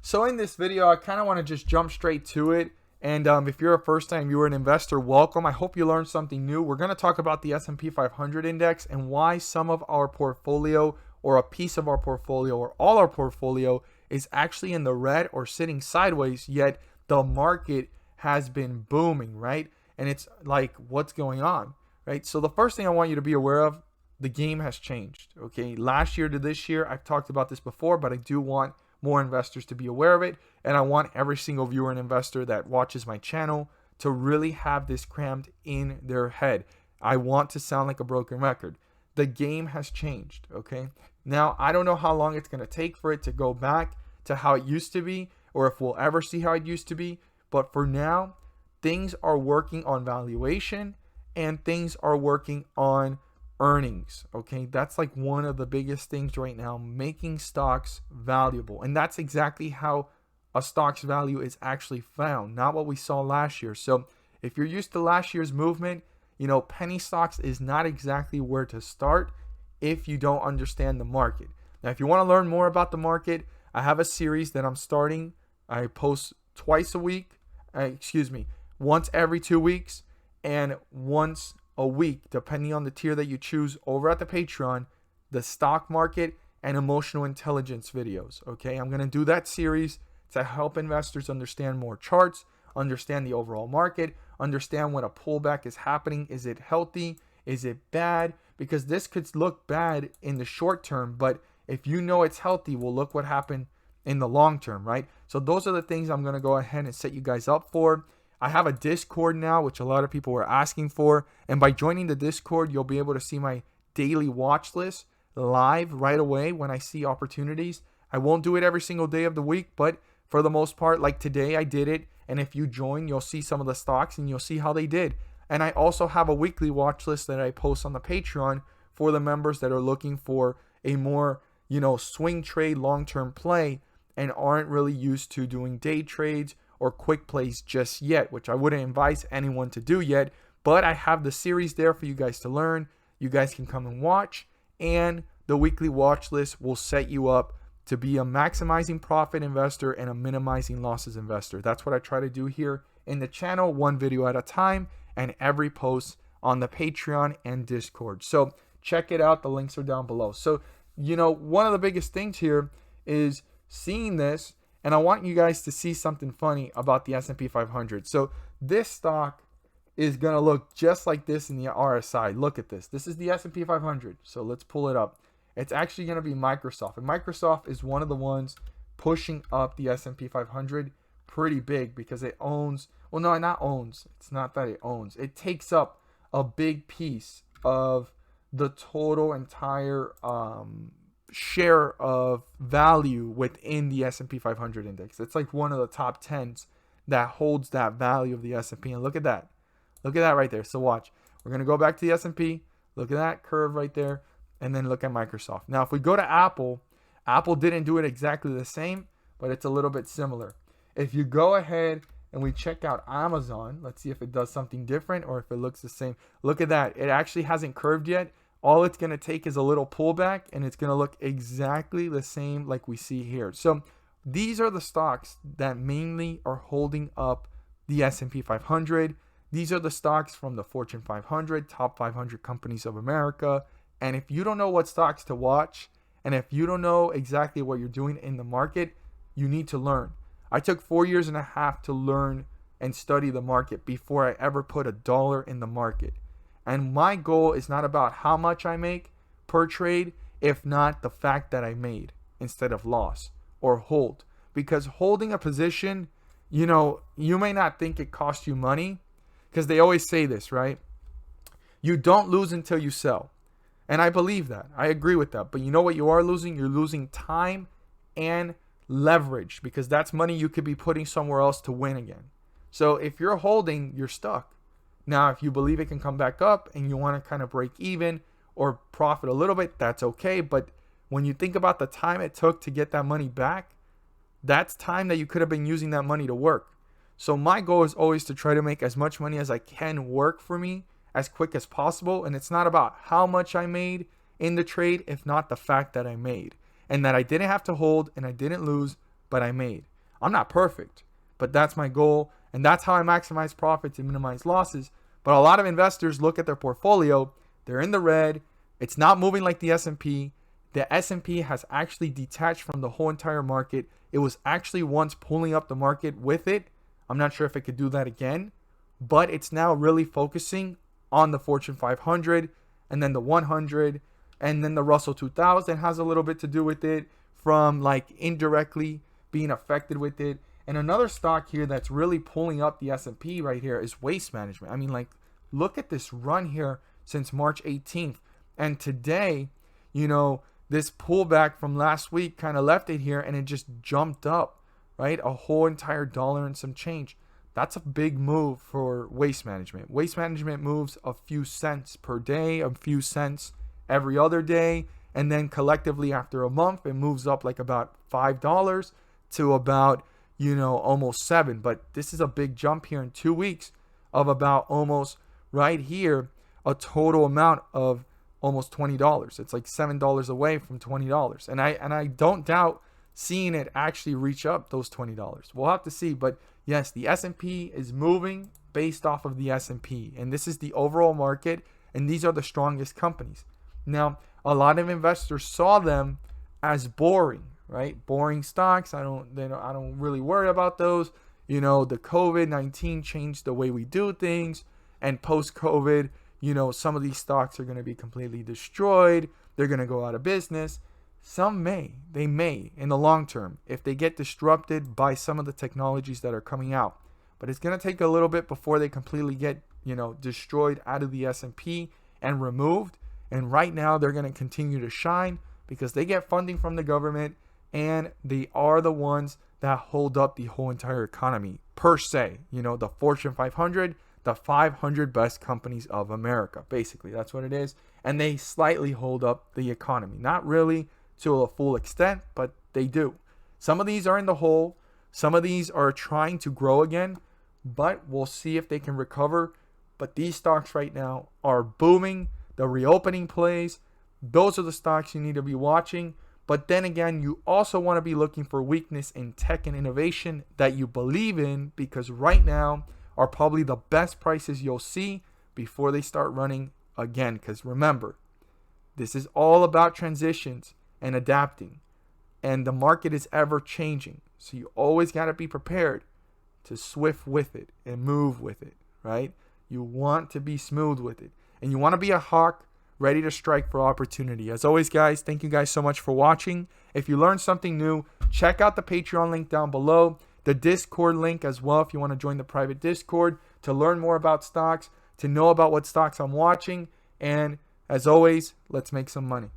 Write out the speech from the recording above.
So in this video, I kind of want to just jump straight to it. And if you're a first-time viewer and investor, welcome. I hope you learned something new. We're going to talk about the S&P 500 index and why some of our portfolio or a piece of our portfolio or all our portfolio is actually in the red or sitting sideways, yet the market has been booming, right? And it's like, what's going on, right? So the first thing I want you to be aware of, the game has changed, okay? Last year to this year, I've talked about this before, but I do want more investors to be aware of it. And I want every single viewer and investor that watches my channel to really have this crammed in their head. I want to sound like a broken record. The game has changed, okay? Now, I don't know how long it's going to take for it to go back to how it used to be, or if we'll ever see how it used to be. But for now, things are working on valuation and things are working on earnings, okay? That's like one of the biggest things right now, making stocks valuable. And that's exactly how a stock's value is actually found, not what we saw last year. So if you're used to last year's movement, you know, penny stocks is not exactly where to start if you don't understand the market. Now, if you want to learn more about the market, I have a series that I'm starting. I post twice a week, once every 2 weeks and once a week, depending on the tier that you choose over at the Patreon, the stock market and emotional intelligence videos. Okay, I'm going to do that series to help investors understand more charts, understand the overall market, understand when a pullback is happening. Is it healthy? Is it bad? Because this could look bad in the short term, but if you know it's healthy, well, look what happened in the long term, right? So those are the things I'm going to go ahead and set you guys up for. I have a Discord now, which a lot of people were asking for. And by joining the Discord, you'll be able to see my daily watch list live right away when I see opportunities. I won't do it every single day of the week, but for the most part, like today, I did it. And if you join, you'll see some of the stocks and you'll see how they did. And I also have a weekly watch list that I post on the Patreon for the members that are looking for a more, swing trade, long-term play and aren't really used to doing day trades or quick plays just yet, which I wouldn't advise anyone to do yet. But I have the series there for you guys to learn. You guys can come and watch, and the weekly watch list will set you up to be a maximizing profit investor and a minimizing losses investor. That's what I try to do here in the channel, one video at a time, and every post on the Patreon and Discord. So check it out. The links are down below. So, one of the biggest things here is seeing this, and I want you guys to see something funny about the S&P 500. So this stock is going to look just like this in the RSI. Look at this. This is the S&P 500. So let's pull it up. It's actually going to be Microsoft. And Microsoft is one of the ones pushing up the S&P 500 pretty big because it owns, well, no, not owns. It's not that it owns. It takes up a big piece of the total entire share of value within the S&P 500 index. It's like one of the top 10s that holds that value of the S&P. And look at that. Look at that right there. So watch. We're going to go back to the S&P. Look at that curve right there. And then look at Microsoft. Now, if we go to Apple, Apple didn't do it exactly the same, but it's a little bit similar. If you go ahead and we check out Amazon, let's see if it does something different or if it looks the same. Look at that. It actually hasn't curved yet. All it's going to take is a little pullback, and it's going to look exactly the same like we see here. So these are the stocks that mainly are holding up the S&P 500. These are the stocks from the Fortune 500, top 500 companies of America. And if you don't know what stocks to watch, and if you don't know exactly what you're doing in the market, you need to learn. I took 4.5 years to learn and study the market before I ever put $1 in the market. And my goal is not about how much I make per trade, if not the fact that I made instead of loss or hold. Because holding a position, you may not think it costs you money because they always say this, right? You don't lose until you sell. And I believe that. I agree with that. But you know what you are losing? You're losing time and leverage because that's money you could be putting somewhere else to win again. So if you're holding, you're stuck. Now, if you believe it can come back up and you want to kind of break even or profit a little bit, that's okay. But when you think about the time it took to get that money back, that's time that you could have been using that money to work. So my goal is always to try to make as much money as I can work for me as quick as possible. And it's not about how much I made in the trade, if not the fact that I made and that I didn't have to hold and I didn't lose, but I made. I'm not perfect, but that's my goal. And that's how I maximize profits and minimize losses. But a lot of investors look at their portfolio, they're in the red. It's not moving like the S&P. The S&P has actually detached from the whole entire market. It was actually once pulling up the market with it. I'm not sure if it could do that again, but it's now really focusing on the Fortune 500 and then the 100, and then the Russell 2000 has a little bit to do with it from like indirectly being affected with it. And another stock here that's really pulling up the S&P right here is Waste Management. I mean, like, look at this run here since March 18th. And today, you know, this pullback from last week kind of left it here and it just jumped up, right? A whole entire dollar and some change. That's a big move for Waste Management. Waste Management moves a few cents per day, a few cents every other day. And then collectively after a month, it moves up like about $5 to about, you know, almost $7. But this is a big jump here in 2 weeks of about almost right here, a total amount of almost $20. It's like $7 away from $20. And I don't doubt seeing it actually reach up those $20. We'll have to see. But yes, the S&P is moving based off of the S&P. And this is the overall market. And these are the strongest companies. Now, a lot of investors saw them as boring, right? Boring stocks. I don't really worry about those. You know, the COVID-19 changed the way we do things. And post-COVID, you know, some of these stocks are going to be completely destroyed. They're going to go out of business. They may in the long term if they get disrupted by some of the technologies that are coming out. But it's going to take a little bit before they completely get, you know, destroyed out of the S&P and removed. And right now they're going to continue to shine because they get funding from the government and they are the ones that hold up the whole entire economy per se. You know, the Fortune 500, the 500 best companies of America. Basically, that's what it is. And they slightly hold up the economy. Not really to a full extent, but they do. Some of these are in the hole. Some of these are trying to grow again, but we'll see if they can recover. But these stocks right now are booming. The reopening plays, those are the stocks you need to be watching. But then again, you also want to be looking for weakness in tech and innovation that you believe in, because right now are probably the best prices you'll see before they start running again. Because remember, this is all about transitions and adapting, and the market is ever changing. So you always got to be prepared to swift with it and move with it, right? You want to be smooth with it, and you want to be a hawk ready to strike for opportunity. As always, guys, thank you guys so much for watching. If you learned something new, check out the Patreon link down below, the Discord link as well if you want to join the private Discord to learn more about stocks, to know about what stocks I'm watching, and as always, let's make some money.